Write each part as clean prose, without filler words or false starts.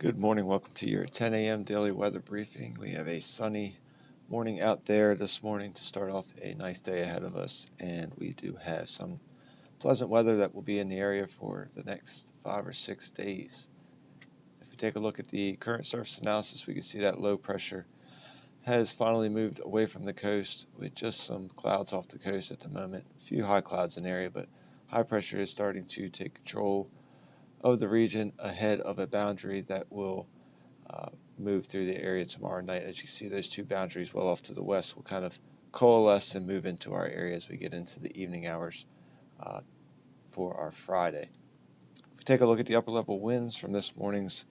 Good morning. Welcome to your 10 a.m. daily weather briefing. We have a sunny morning out there this morning to start off a nice day ahead of us, and we do have some pleasant weather that will be in the area for the next 5 or 6 days. If we take a look at the current surface analysis, we can see that low pressure has finally moved away from the coast with just some clouds off the coast at the moment. A few high clouds in the area, but high pressure is starting to take control of the region ahead of a boundary that will move through the area tomorrow night. As you see, those two boundaries well off to the west will kind of coalesce and move into our area as we get into the evening hours for our Friday. If we take a look at the upper level winds from this morning's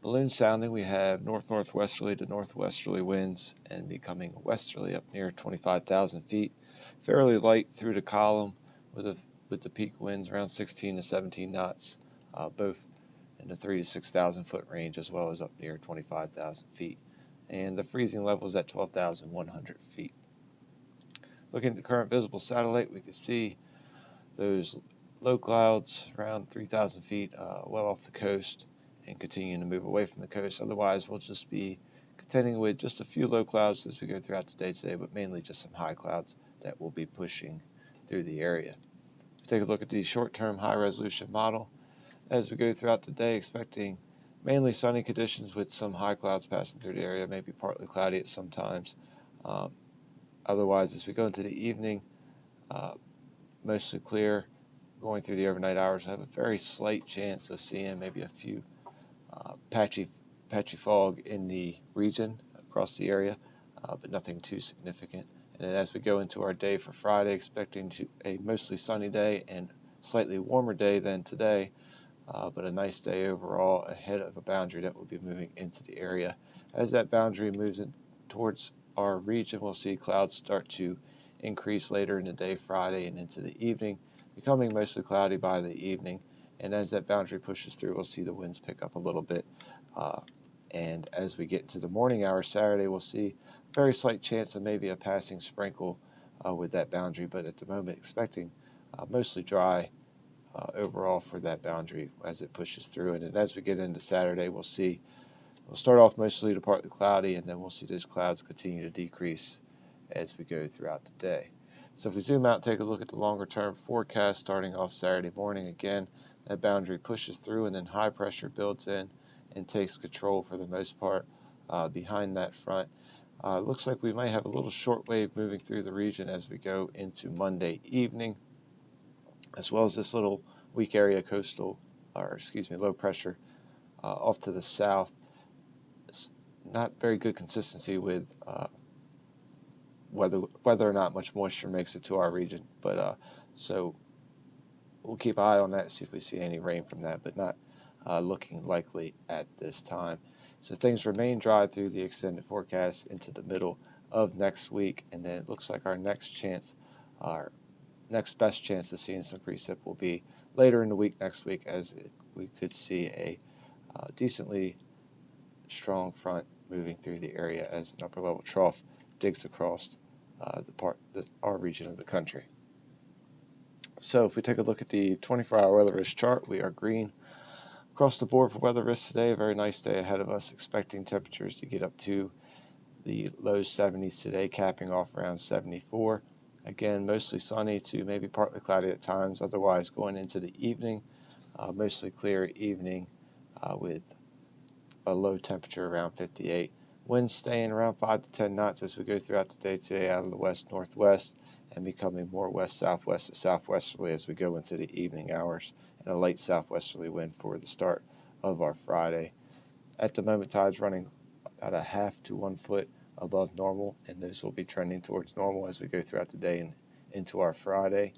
balloon sounding, we have north-northwesterly to northwesterly winds and becoming westerly up near 25,000 feet. Fairly light through the column with the peak winds around 16 to 17 knots. Both in the 3,000 to 6,000 foot range, as well as up near 25,000 feet. And the freezing level is at 12,100 feet. Looking at the current visible satellite, we can see those low clouds around 3,000 feet well off the coast and continuing to move away from the coast. Otherwise, we'll just be contending with just a few low clouds as we go throughout the day today, but mainly just some high clouds that will be pushing through the area. If we take a look at the short-term high-resolution model, as we go throughout the day, expecting mainly sunny conditions with some high clouds passing through the area, maybe partly cloudy at some times. Otherwise, as we go into the evening, mostly clear. Going through the overnight hours, I have a very slight chance of seeing maybe a few patchy fog in the region across the area, but nothing too significant. And then as we go into our day for Friday, expecting a mostly sunny day and slightly warmer day than today. But a nice day overall ahead of a boundary that will be moving into the area. As that boundary moves in towards our region, we'll see clouds start to increase later in the day, Friday and into the evening, becoming mostly cloudy by the evening. And as that boundary pushes through, we'll see the winds pick up a little bit. And as we get into the morning hours Saturday, we'll see a very slight chance of maybe a passing sprinkle with that boundary, but at the moment expecting mostly dry overall for that boundary as it pushes through. And as we get into Saturday, we'll start off mostly to partly cloudy, and then we'll see those clouds continue to decrease as we go throughout the day. So if we zoom out and take a look at the longer term forecast starting off Saturday morning, again, that boundary pushes through and then high pressure builds in and takes control for the most part behind that front. It looks like we might have a little short wave moving through the region as we go into Monday evening, as well as this little weak area low pressure off to the south. It's not very good consistency with whether or not much moisture makes it to our region, but so we'll keep an eye on that, see if we see any rain from that, but not looking likely at this time. So things remain dry through the extended forecast into the middle of next week, and then it looks like our next best chance of seeing some precip will be later in the week next week, as we could see a decently strong front moving through the area as an upper level trough digs across our region of the country. So if we take a look at the 24-hour weather risk chart, we are green across the board for weather risks today. A very nice day ahead of us, expecting temperatures to get up to the low 70s today, capping off around 74. Again, mostly sunny to maybe partly cloudy at times. Otherwise, going into the evening, mostly clear evening with a low temperature around 58. Winds staying around 5 to 10 knots as we go throughout the day today out of the west-northwest and becoming more west-southwest to southwesterly as we go into the evening hours, and a light southwesterly wind for the start of our Friday. At the moment, tides running about a half to 1 foot above normal, and those will be trending towards normal as we go throughout the day and into our Friday.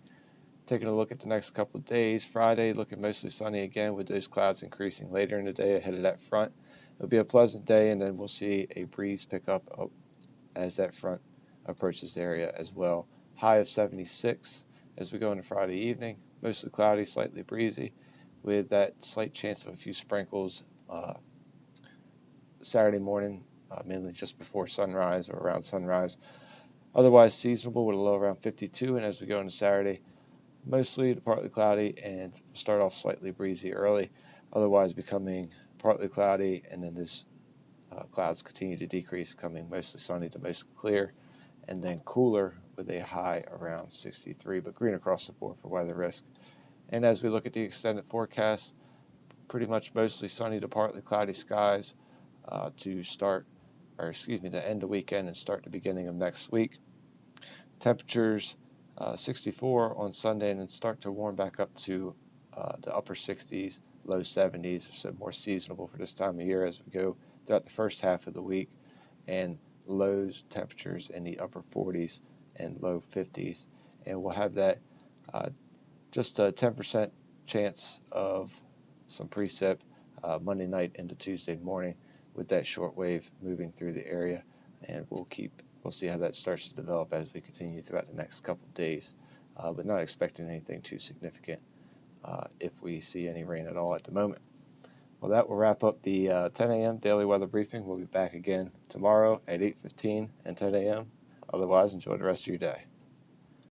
Taking a look at the next couple of days, Friday looking mostly sunny again with those clouds increasing later in the day ahead of that front. It'll be a pleasant day, and then we'll see a breeze pick up as that front approaches the area as well. High of 76 as we go into Friday evening, mostly cloudy, slightly breezy, with that slight chance of a few sprinkles Saturday morning, mainly just before sunrise or around sunrise. Otherwise seasonable with a low around 52, and as we go into Saturday, mostly to partly cloudy and start off slightly breezy early. otherwise becoming partly cloudy, and then those clouds continue to decrease, becoming mostly sunny to mostly clear, and then cooler with a high around 63, but green across the board for weather risk. And as we look at the extended forecast, pretty much mostly sunny to partly cloudy skies to end the weekend and start the beginning of next week. Temperatures 64 on Sunday, and then start to warm back up to the upper 60s, low 70s, so more seasonable for this time of year as we go throughout the first half of the week, and low temperatures in the upper 40s and low 50s. And we'll have that just a 10% chance of some precip Monday night into Tuesday morning with that short wave moving through the area, and we'll see how that starts to develop as we continue throughout the next couple of days, but not expecting anything too significant if we see any rain at all at the moment. Well, that will wrap up the 10 a.m. daily weather briefing. We'll be back again tomorrow at 8:15 and 10 a.m. Otherwise, enjoy the rest of your day.